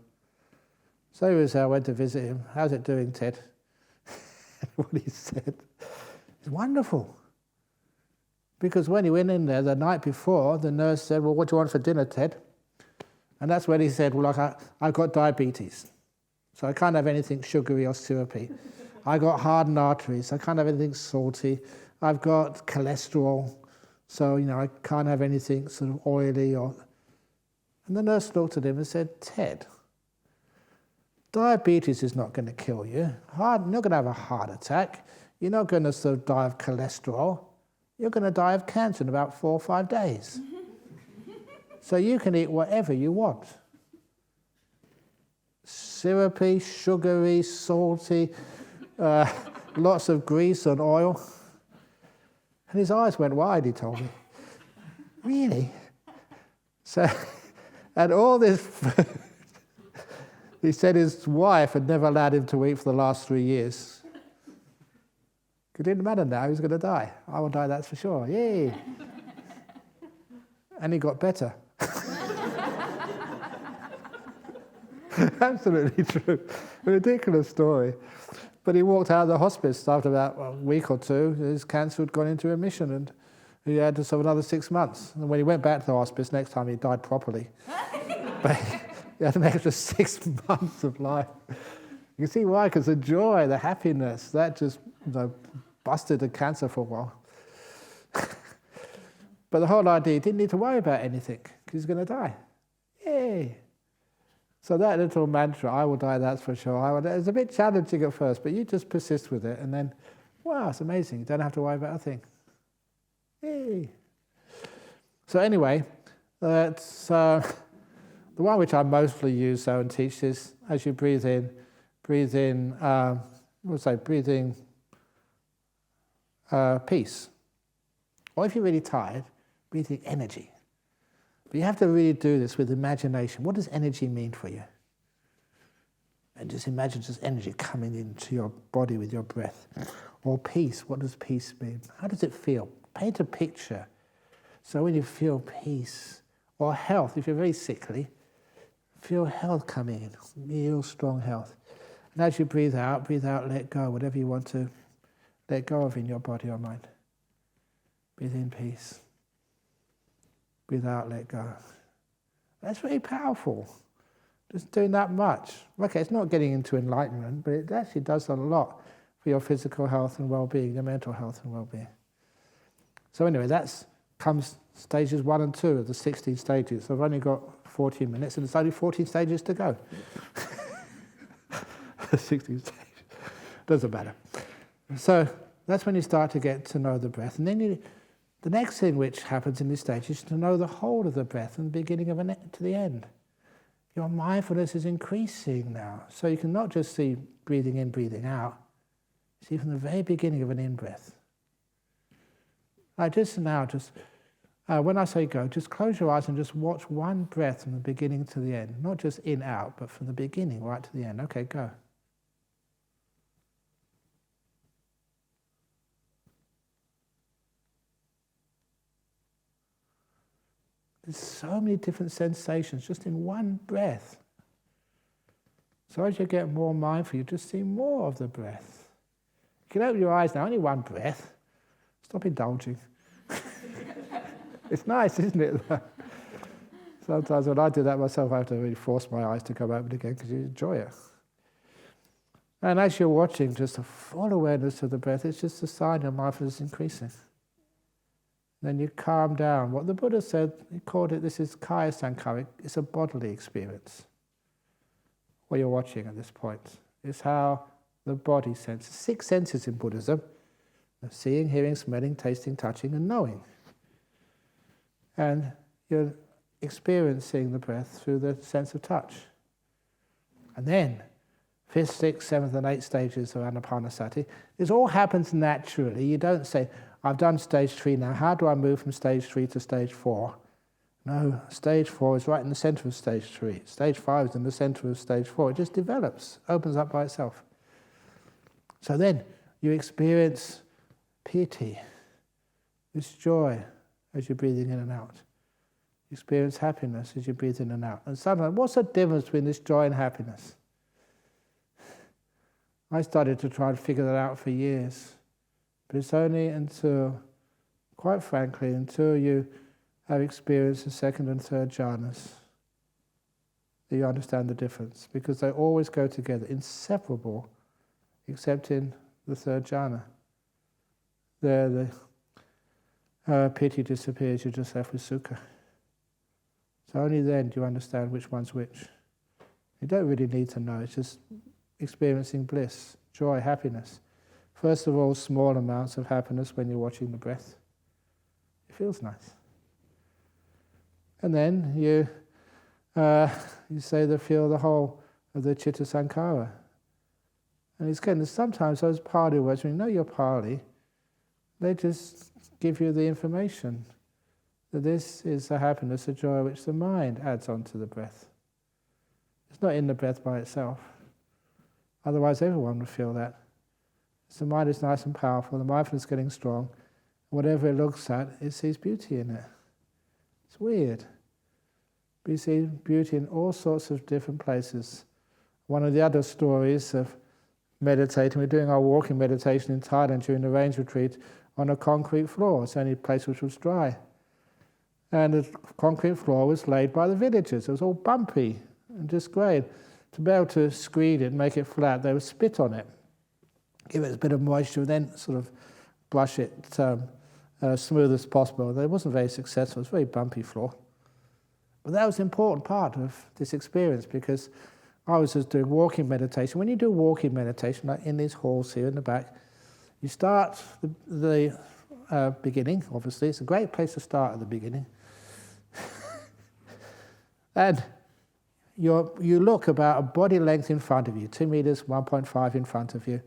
So he was there, I went to visit him. How's it doing, Ted? What he said, it's wonderful. Because when he went in there the night before, the nurse said, well, what do you want for dinner, Ted? And that's when he said, well, I've got diabetes. So I can't have anything sugary or syrupy. I got hardened arteries. I can't have anything salty. I've got cholesterol. So, I can't have anything sort of oily or... And the nurse looked at him and said, Ted, diabetes is not going to kill you. You're not going to have a heart attack. You're not going to sort of die of cholesterol. You're going to die of cancer in about 4 or 5 days. So you can eat whatever you want. Syrupy, sugary, salty, lots of grease and oil. And his eyes went wide, he told me. Really? So, and all this food, he said his wife had never allowed him to eat for the last 3 years. It didn't matter now, he was going to die. I will die, that's for sure. Yay! And he got better. Absolutely true. A ridiculous story. But he walked out of the hospice after about a week or two. His cancer had gone into remission and he had to serve another 6 months. And when he went back to the hospice, next time he died properly. But he had an extra 6 months of life. You can see why, because the joy, the happiness, that just busted the cancer for a while. But the whole idea, he didn't need to worry about anything because he's going to die. Yay! So that little mantra, I will die, that's for sure. It's a bit challenging at first, but you just persist with it, and then, wow, it's amazing. You don't have to worry about a thing. Yay! So anyway, that's the one which I mostly use and teach is as you breathe in, breathe in peace. Or if you're really tired, breathing energy. But you have to really do this with imagination. What does energy mean for you? And just imagine just energy coming into your body with your breath. Or peace, what does peace mean? How does it feel? Paint a picture. So when you feel peace, or health, if you're very sickly, feel health coming in, real strong health. And as you breathe out, let go, whatever you want to let go of in your body or mind. Breathe in peace. Breathe out, let go. That's very powerful. Just doing that much. Okay, it's not getting into enlightenment, but it actually does a lot for your physical health and well-being, your mental health and well-being. So anyway, that comes stages 1 and 2 of the 16 stages. So I've only got 14 minutes and there's only 14 stages to go. 16 stages. Doesn't matter. So that's when you start to get to know the breath. And then the next thing which happens in this stage is to know the whole of the breath from the beginning of to the end. Your mindfulness is increasing now. So you can not just see breathing in, breathing out. See from the very beginning of an in-breath. Just now, when I say go, just close your eyes and just watch one breath from the beginning to the end. Not just in, out, but from the beginning right to the end. Okay, go. There's so many different sensations just in one breath. So as you get more mindful, you just see more of the breath. You can open your eyes now, only one breath. Stop indulging. It's nice, isn't it? Sometimes when I do that myself, I have to really force my eyes to come open again because you enjoy it. And as you're watching, just a full awareness of the breath, it's just a sign your mindfulness is increasing. Then you calm down. What the Buddha said, he called it, this is kaya sankhara, it's a bodily experience. What you're watching at this point is how the body senses. 6 senses in Buddhism: seeing, hearing, smelling, tasting, touching, and knowing. And you're experiencing the breath through the sense of touch. And then, 5th, 6th, 7th, and 8th stages of Anapanasati, this all happens naturally. You don't say, I've done stage 3 now, how do I move from stage 3 to stage 4? No, stage 4 is right in the center of stage 3. Stage 5 is in the center of stage 4. It just develops, opens up by itself. So then, you experience piti, this joy, as you're breathing in and out. You experience happiness as you breathe in and out. And sometimes, what's the difference between this joy and happiness? I started to try and figure that out for years. But it's only until, quite frankly, until you have experienced the 2nd and 3rd jhanas that you understand the difference. Because they always go together, inseparable, except in the 3rd jhana. There the piti disappears, you're just left with sukha. So only then do you understand which one's which. You don't really need to know, it's just experiencing bliss, joy, happiness. First of all, small amounts of happiness when you're watching the breath. It feels nice. And then you say they feel the whole of the citta sankhara. And again, sometimes those Pali words, when you know your Pali, they just give you the information that this is the happiness, the joy which the mind adds on to the breath. It's not in the breath by itself. Otherwise everyone would feel that. So the mind is nice and powerful, the mindfulness is getting strong. Whatever it looks at, it sees beauty in it. It's weird. But you see beauty in all sorts of different places. One of the other stories of meditating, we're doing our walking meditation in Thailand during the rains retreat on a concrete floor. It's the only place which was dry. And the concrete floor was laid by the villagers. It was all bumpy and just grey. To be able to screen it and make it flat, they would spit on it, give it a bit of moisture, then sort of brush it smooth as possible. It wasn't very successful. It was a very bumpy floor. But that was an important part of this experience because I was just doing walking meditation. When you do walking meditation, like in these halls here in the back, you start the beginning, obviously. It's a great place to start at the beginning. And you look about a body length in front of you, 2 meters, 1.5 in front of you.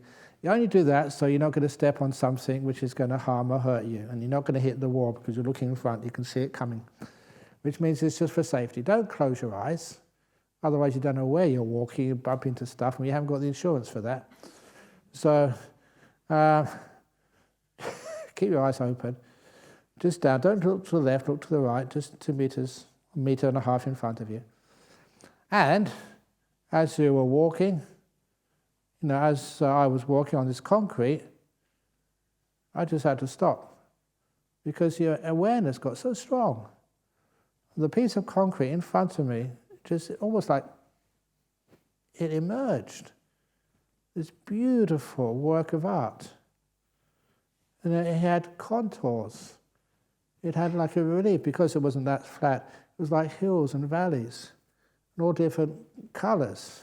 You only do that so you're not going to step on something which is going to harm or hurt you, and you're not going to hit the wall because you're looking in front, you can see it coming, which means it's just for safety. Don't close your eyes, otherwise you don't know where you're walking, you bump into stuff, and you haven't got the insurance for that. So keep your eyes open. Just down, don't look to the left, look to the right, just 2 meters, 1.5 meters in front of you. And as you were walking, as I was walking on this concrete, I just had to stop because your awareness got so strong. The piece of concrete in front of me, just almost like it emerged. This beautiful work of art. And it had contours. It had like a relief, because it wasn't that flat. It was like hills and valleys, and all different colours.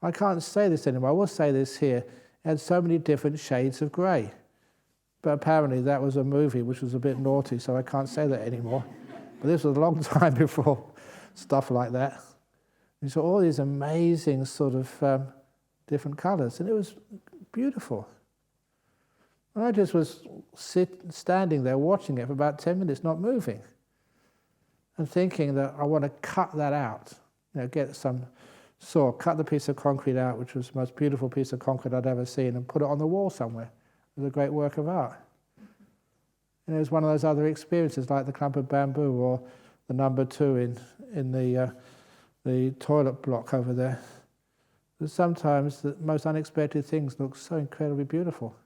I can't say this anymore. I will say this here. It had so many different shades of grey. But apparently that was a movie which was a bit naughty, so I can't say that anymore. But this was a long time before stuff like that. And so all these amazing sort of different colours, and it was beautiful. And I just was standing there watching it for about 10 minutes, not moving, and thinking that I want to cut that out, get some saw, cut the piece of concrete out, which was the most beautiful piece of concrete I'd ever seen, and put it on the wall somewhere. It was a great work of art. And it was one of those other experiences, like the clump of bamboo or the number 2 in the toilet block over there. But sometimes the most unexpected things look so incredibly beautiful.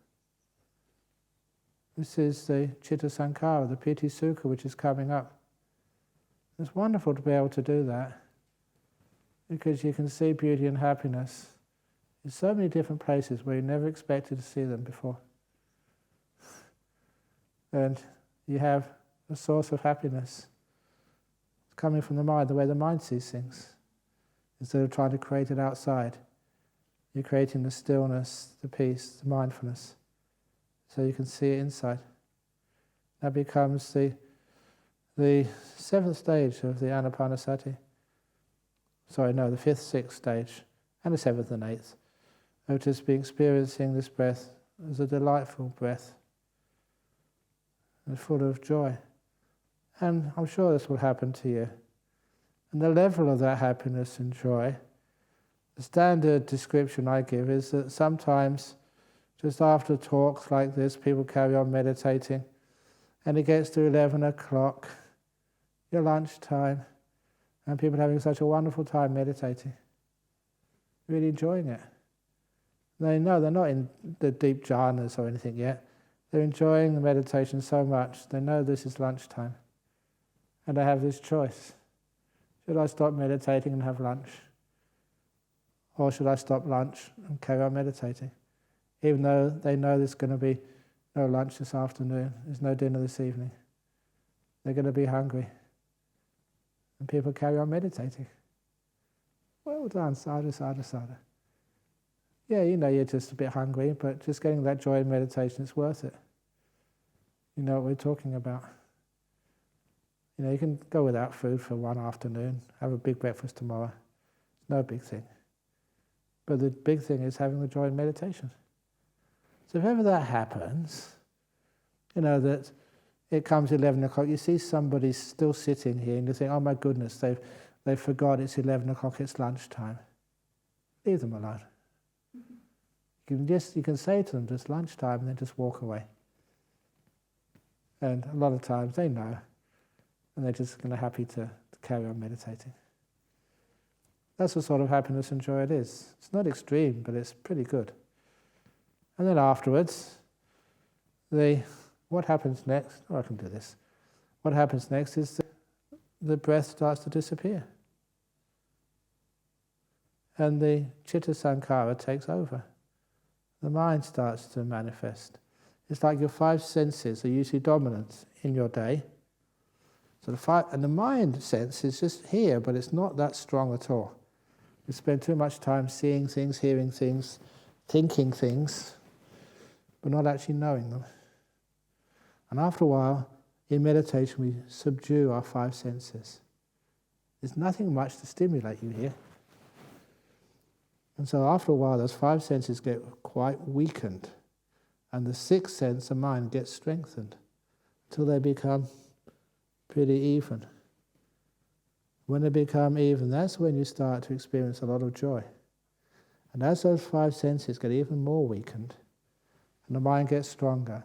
This is the Chitta Sankara, the Piti Sukha, which is coming up. It's wonderful to be able to do that, because you can see beauty and happiness in so many different places where you never expected to see them before. And you have a source of happiness. It's coming from the mind, the way the mind sees things. Instead of trying to create it outside, you're creating the stillness, the peace, the mindfulness, so you can see it inside. That becomes the 7th stage of the Anapanasati. The 5th, 6th stage, and the 7th and 8th, of just be experiencing this breath as a delightful breath, and full of joy. And I'm sure this will happen to you. And the level of that happiness and joy, the standard description I give is that sometimes, just after talks like this, people carry on meditating, and it gets to 11 o'clock, your lunchtime, and people are having such a wonderful time meditating, really enjoying it. They know they're not in the deep jhanas or anything yet. They're enjoying the meditation so much, they know this is lunchtime. And they have this choice. Should I stop meditating and have lunch? Or should I stop lunch and carry on meditating? Even though they know there's going to be no lunch this afternoon, there's no dinner this evening. They're going to be hungry. And people carry on meditating. Well done, sadhu, sadhu, sadhu. Yeah, you're just a bit hungry, but just getting that joy in meditation is worth it. You know what we're talking about. You can go without food for one afternoon, have a big breakfast tomorrow. It's no big thing. But the big thing is having the joy in meditation. So if ever that happens, that it comes 11 o'clock, you see somebody still sitting here, and you think, oh my goodness, they've forgot it's 11 o'clock, it's lunchtime. Leave them alone. You can say to them, just lunchtime, and then just walk away. And a lot of times they know, and they're just going to happy to carry on meditating. That's the sort of happiness and joy it is. It's not extreme, but it's pretty good. And then afterwards, what happens next? I can do this. What happens next is the breath starts to disappear. And the Chitta Sankara takes over. The mind starts to manifest. It's like your 5 senses are usually dominant in your day. So the mind sense is just here, but it's not that strong at all. We spend too much time seeing things, hearing things, thinking things, but not actually knowing them. And after a while, in meditation, we subdue our 5 senses. There's nothing much to stimulate you here. And so after a while, those 5 senses get quite weakened, and the 6th sense, the mind, gets strengthened until they become pretty even. When they become even, that's when you start to experience a lot of joy. And as those 5 senses get even more weakened, and the mind gets stronger,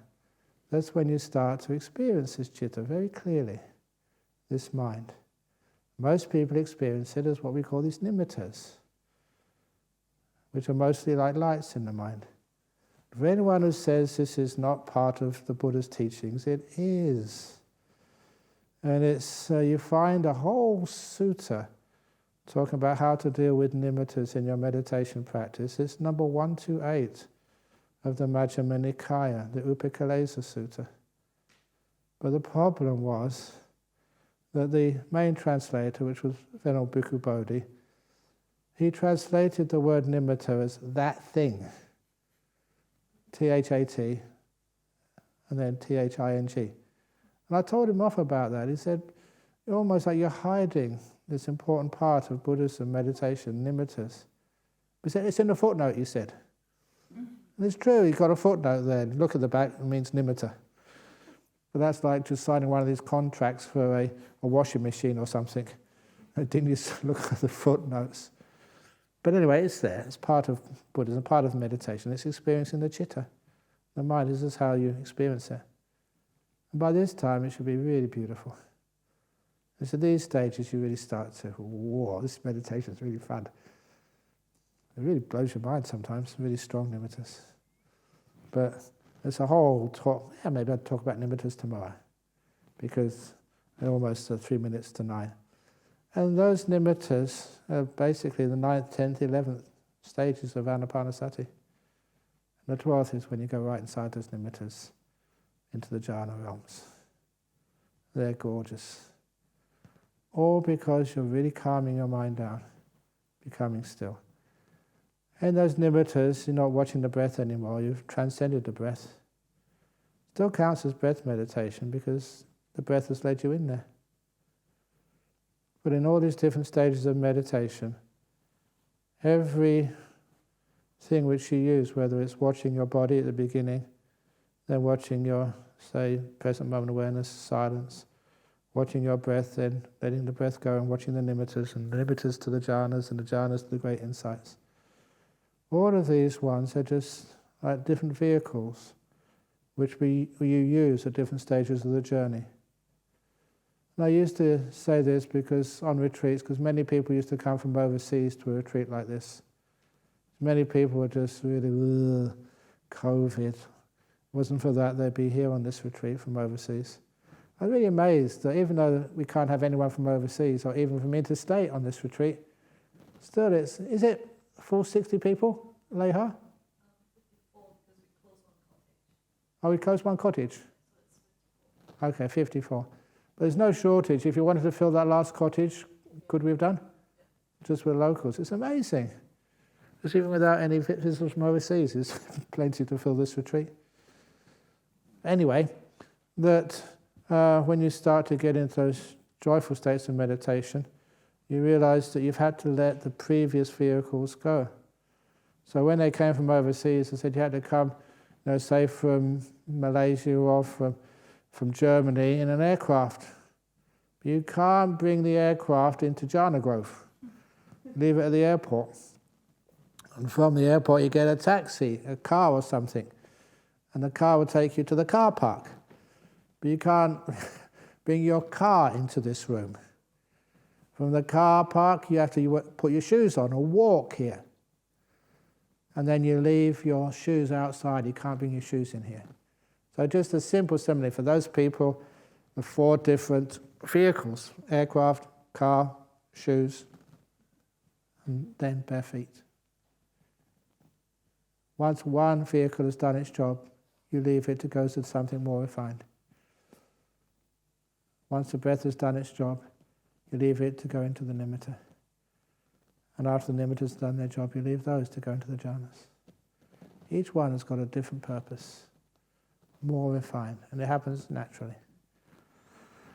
that's when you start to experience this citta very clearly, this mind. Most people experience it as what we call these nimittas, which are mostly like lights in the mind. For anyone who says this is not part of the Buddha's teachings, it is. And it's you find a whole sutta talking about how to deal with nimittas in your meditation practice. It's number 128 of the Majjhima Nikaya, the Upakalesa Sutta. But the problem was that the main translator, which was Venerable Bhikkhu Bodhi, he translated the word nimitta as that thing, T-H-A-T, and then T-H-I-N-G. And I told him off about that. He said, "You're almost like you're hiding this important part of Buddhism meditation, nimittas." He said, "It's in the footnote," he said. And it's true, he got a footnote there. Look at the back, it means nimitta. But that's like just signing one of these contracts for a washing machine or something. And didn't you look at the footnotes? But anyway, it's there. It's part of Buddhism, part of meditation. It's experiencing the citta. The mind, this is how you experience it. And by this time, it should be really beautiful. And so these stages, you really start to, whoa, this meditation is really fun. It really blows your mind sometimes, really strong nimittas. But there's a whole talk, maybe I'll talk about nimittas tomorrow, because they're almost 3 minutes to 9. And those nimittas are basically the 9th, 10th, 11th stages of Anapanasati. And the 12th is when you go right inside those nimittas into the jhana realms. They're gorgeous. All because you're really calming your mind down, becoming still. And those nimittas, you're not watching the breath anymore, you've transcended the breath. Still counts as breath meditation because the breath has led you in there. But in all these different stages of meditation, every thing which you use, whether it's watching your body at the beginning, then watching your, say, present moment awareness, silence, watching your breath, then letting the breath go and watching the nimittas, and the nimittas to the jhanas, and the jhanas to the great insights. All of these ones are just like different vehicles which you use at different stages of the journey. And I used to say this because on retreats, because many people used to come from overseas to a retreat like this. Many people were just really, COVID. Wasn't for that, they'd be here on this retreat from overseas. I was really amazed that even though we can't have anyone from overseas or even from interstate on this retreat, still is it full 60 people, Leha? 54, because we closed one cottage. Oh, we closed one cottage? Okay, 54. But there's no shortage. If you wanted to fill that last cottage, could we have done? Just with locals. It's amazing. Just even without any visitors from overseas, there's plenty to fill this retreat. Anyway, that when you start to get into those joyful states of meditation, you realize that you've had to let the previous vehicles go. So when they came from overseas, they said you had to come, say from Malaysia or from Germany in an aircraft. You can't bring the aircraft into Jhana Grove. Leave it at the airport. And from the airport you get a taxi, a car or something. And the car will take you to the car park. But you can't bring your car into this room. From the car park, you have to put your shoes on or walk here. And then you leave your shoes outside. You can't bring your shoes in here. So just a simple simile for those people, the 4 different vehicles: aircraft, car, shoes, and then bare feet. Once one vehicle has done its job, you leave it to go to something more refined. Once the breath has done its job, you leave it to go into the nimitta. And after the nimittas have done their job, you leave those to go into the jhanas. Each one has got a different purpose, more refined, and it happens naturally.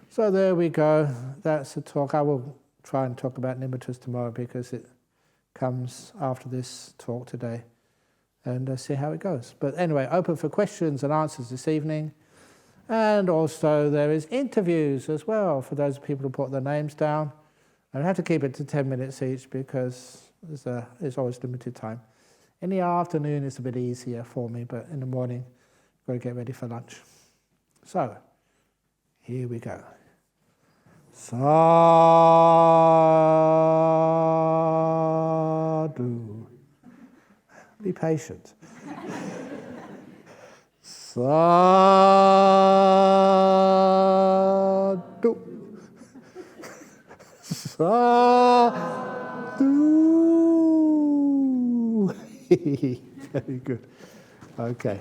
So there we go. That's a talk. I will try and talk about nimittas tomorrow because it comes after this talk today, and see how it goes. But anyway, open for questions and answers this evening. And also there is interviews as well for those people who put their names down. And I have to keep it to 10 minutes each because there's always limited time. In the afternoon it's a bit easier for me, but in the morning I've got to get ready for lunch. So, here we go. Sadhu. Be patient. Sadhu. Sadhu. Very good. Okay.